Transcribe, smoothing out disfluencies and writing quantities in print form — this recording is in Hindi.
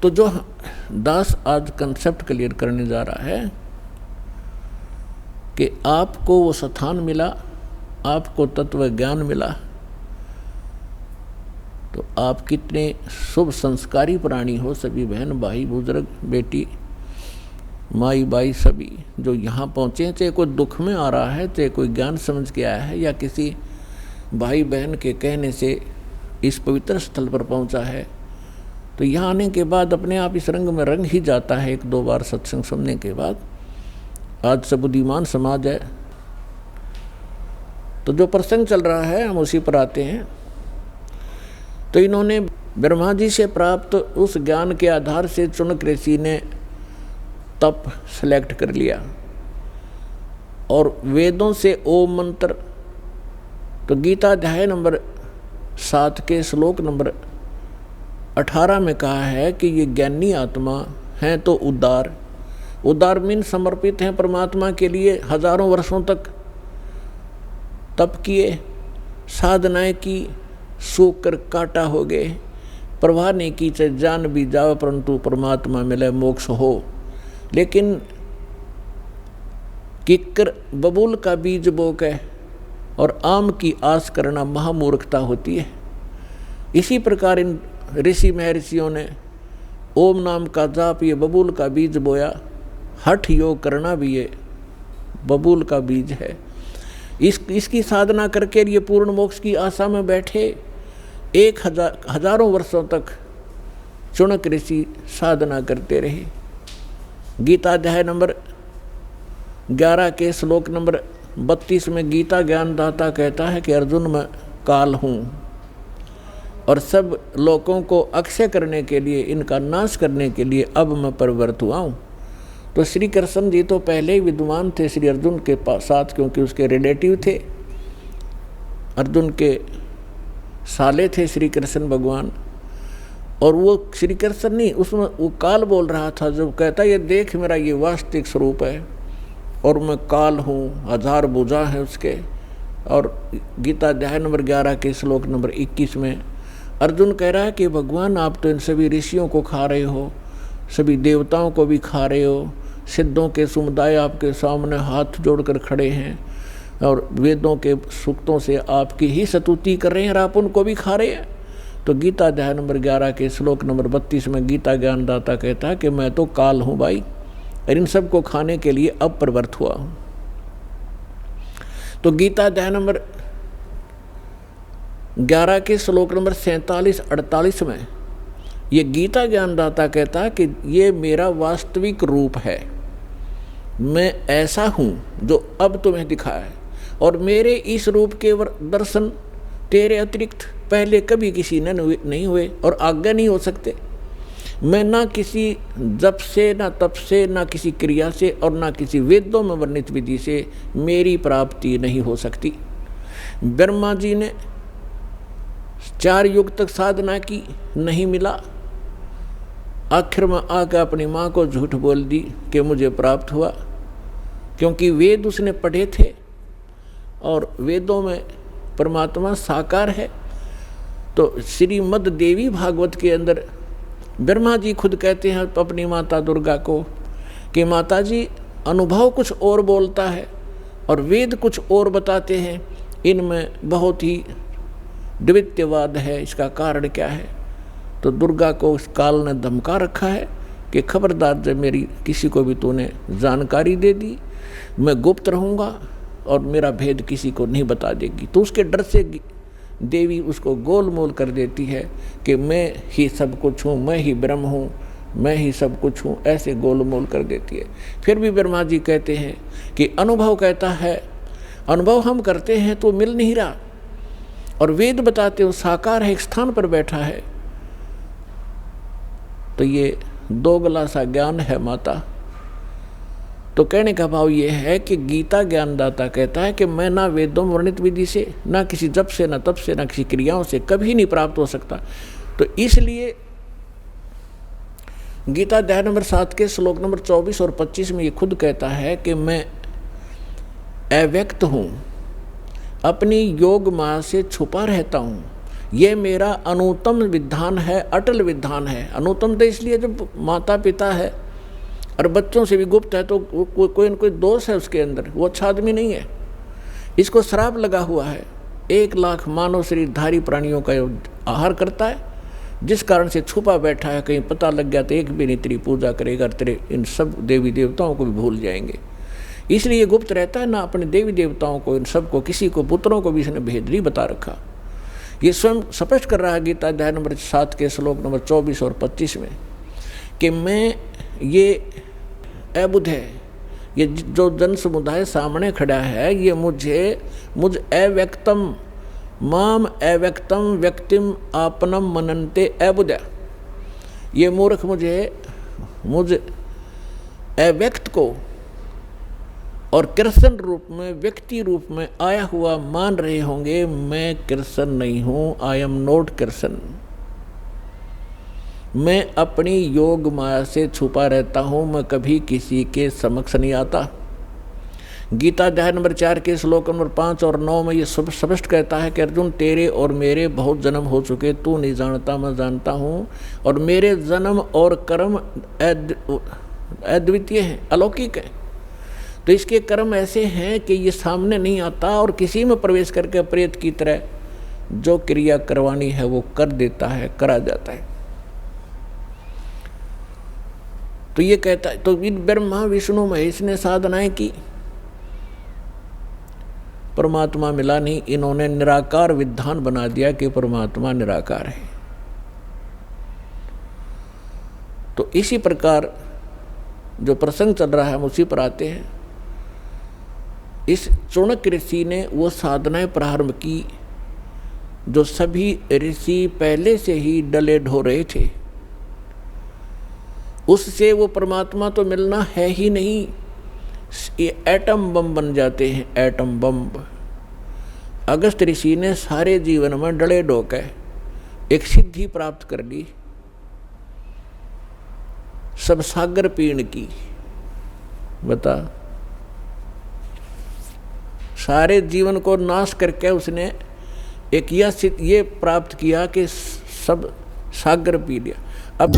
तो जो दास आज कंसेप्ट क्लियर करने जा रहा है कि आपको वो स्थान मिला, आपको तत्व ज्ञान मिला, तो आप कितने शुभ संस्कारी प्राणी हो। सभी बहन भाई बुजुर्ग बेटी माई बाई सभी जो यहाँ पहुँचे, चाहे कोई दुख में आ रहा है, चाहे कोई ज्ञान समझ के आया है, या किसी भाई बहन के कहने से इस पवित्र स्थल पर पहुँचा है, तो यहाँ आने के बाद अपने आप इस रंग में रंग ही जाता है। 1-2 बार सत्संग सुनने के बाद आज से बुद्धिमान समाज है। तो जो प्रसंग चल रहा है हम उसी पर आते हैं। तो इन्होंने ब्रह्मा जी से प्राप्त उस ज्ञान के आधार से चुनक ऋषि ने तप सेलेक्ट कर लिया और वेदों से ओम मंत्र, तो गीता अध्याय नंबर 7 के श्लोक नंबर 18 में कहा है कि ये ज्ञानी आत्मा हैं तो उदार मीन समर्पित हैं परमात्मा के लिए। हजारों वर्षों तक तप किए, साधनाएं की, सूख कर काटा हो गए, परवाह नहीं की, चाहे जान भी जाओ परंतु परमात्मा मिले मोक्ष हो। लेकिन किक्कर बबूल का बीज बोके और आम की आस करना महामूर्खता होती है। इसी प्रकार इन ऋषि महर्षियों ने ओम नाम का जाप ये बबूल का बीज बोया, हठ योग करना भी ये बबूल का बीज है। इसकी साधना करके ये पूर्ण मोक्ष की आशा में बैठे। हजारों वर्षों तक चुनक ऋषि साधना करते रहे। गीता अध्याय नंबर 11 के श्लोक नंबर 32 में गीता ज्ञानदाता कहता है कि अर्जुन मैं काल हूँ और सब लोगों को अक्षय करने के लिए, इनका नाश करने के लिए अब मैं प्रवृत्त हुआ हूँ। तो श्री कृष्ण जी तो पहले ही विद्वान थे श्री अर्जुन के साथ, क्योंकि उसके रिलेटिव थे, अर्जुन के साले थे श्री कृष्ण भगवान। और वो श्री कृष्ण नहीं, उसमें वो काल बोल रहा था जब कहता ये देख मेरा ये वास्तविक स्वरूप है और मैं काल हूँ, 1000 भुजा है उसके। और गीता अध्याय नंबर 11 के श्लोक नंबर 21 में अर्जुन कह रहा है कि भगवान आप तो इन सभी ऋषियों को खा रहे हो, सभी देवताओं को भी खा रहे हो, सिद्धों के समुदाय आपके सामने हाथ जोड़कर खड़े हैं और वेदों के सूक्तों से आपकी ही स्तुति कर रहे हैं और आप उनको भी खा रहे हैं। तो गीता अध्याय नंबर 11 के श्लोक नंबर 32 में गीता ज्ञानदाता कहता है कि मैं तो काल हूँ भाई, और इन सब को खाने के लिए अब प्रवृत्त हुआ हूँ। तो गीता अध्याय नंबर 11 के श्लोक नंबर 47-48 में ये गीता ज्ञानदाता कहता है कि ये मेरा वास्तविक रूप है, मैं ऐसा हूँ जो अब तुम्हें दिखा है, और मेरे इस रूप के दर्शन तेरे अतिरिक्त पहले कभी किसी ने नहीं हुए और आगे नहीं हो सकते। मैं ना किसी जप से, ना तप से, ना किसी क्रिया से और ना किसी वेदों में वर्णित विधि से मेरी प्राप्ति नहीं हो सकती। ब्रह्मा जी ने 4 युग तक साधना की, नहीं मिला। आखिर में आकर अपनी माँ को झूठ बोल दी कि मुझे प्राप्त हुआ, क्योंकि वेद उसने पढ़े थे और वेदों में परमात्मा साकार है। तो श्रीमद् देवी भागवत के अंदर ब्रह्मा जी खुद कहते हैं अपनी माता दुर्गा को कि माता जी अनुभव कुछ और बोलता है और वेद कुछ और बताते हैं, इनमें बहुत ही द्वितीयवाद है, इसका कारण क्या है। तो दुर्गा को उस काल ने धमका रखा है कि खबरदार जब मेरी किसी को भी तूने जानकारी दे दी, मैं गुप्त रहूँगा और मेरा भेद किसी को नहीं बता देगी। तो उसके डर से देवी उसको गोलमोल कर देती है कि मैं ही सब कुछ हूँ, मैं ही ब्रह्म हूँ, मैं ही सब कुछ हूँ, ऐसे गोलमोल कर देती है। फिर भी ब्रह्मा जी कहते हैं कि अनुभव कहता है, अनुभव हम करते हैं तो मिल नहीं रहा, और वेद बताते हो साकार है, एक स्थान पर बैठा है। तो ये दोगला सा ज्ञान है माता। तो कहने का भाव ये है कि गीता ज्ञानदाता कहता है कि मैं ना वेदों में वर्णित विधि से, ना किसी जप से, ना तप से, ना किसी क्रियाओं से कभी नहीं प्राप्त हो सकता। तो इसलिए गीता अध्याय नंबर 7 के श्लोक नंबर 24 और 25 में ये खुद कहता है कि मैं अव्यक्त हूँ, अपनी योग माया से छुपा रहता हूँ। ये मेरा अनुत्तम विधान है, अटल विधान है। अनुत्तम तो इसलिए जब माता पिता है और बच्चों से भी गुप्त है तो कोई न कोई दोष है उसके अंदर, वो अच्छा आदमी नहीं है। इसको श्राप लगा हुआ है, 1 लाख मानव शरीरधारी प्राणियों का आहार करता है, जिस कारण से छुपा बैठा है। कहीं पता लग गया तो एक भी नहीं तेरी पूजा करेगा, तेरे इन सब देवी देवताओं को भी भूल जाएंगे। इसलिए ये गुप्त रहता है ना, अपने देवी देवताओं को, इन सबको, किसी को, पुत्रों को भी इसने भेद नहीं बता रखा। ये स्वयं स्पष्ट कर रहा है गीता अध्याय नंबर 7 के श्लोक नंबर 24 और 25 में कि मैं ये अबुध है, ये जो जन समुदाय सामने खड़ा है, ये मुझ अव्यक्तम माम अव्यक्तम व्यक्तिम आपनम मनन्ते अबुध। ये मूर्ख मुझ अव्यक्त को और कृष्ण रूप में, व्यक्ति रूप में आया हुआ मान रहे होंगे। मैं कृष्ण नहीं हूँ, आई एम नॉट कृष्ण। मैं अपनी योग माया से छुपा रहता हूँ, मैं कभी किसी के समक्ष नहीं आता। गीता अध्याय नंबर 4 के श्लोक नंबर 5 और 9 में ये स्पष्ट कहता है कि अर्जुन, तेरे और मेरे बहुत जन्म हो चुके, तू नहीं जानता, मैं जानता हूँ। और मेरे जन्म और कर्म अद्वितीय हैं, अलौकिक हैं। तो इसके कर्म ऐसे हैं कि ये सामने नहीं आता और किसी में प्रवेश करके प्रेत की तरह जो क्रिया करवानी है वो कर देता है, करा जाता है। तो ये कहता है, तो ब्रह्मा विष्णु महेश ने साधनाएं की, परमात्मा मिला नहीं। इन्होंने निराकार विधान बना दिया कि परमात्मा निराकार है। तो इसी प्रकार जो प्रसंग चल रहा है हम उसी पर आते हैं। इस चाणक्य ऋषि ने वो साधनाएं प्रारंभ की जो सभी ऋषि पहले से ही डले ढोरे थे। उससे वो परमात्मा तो मिलना है ही नहीं, ये एटम बम बन जाते हैं, एटम बम। अगस्त ऋषि ने सारे जीवन में डले ढोके एक सिद्धि प्राप्त कर ली, सब सागर पीण की। बता, सारे जीवन को नाश करके उसने एक ये प्राप्त किया कि सब सागर पी लिया। अब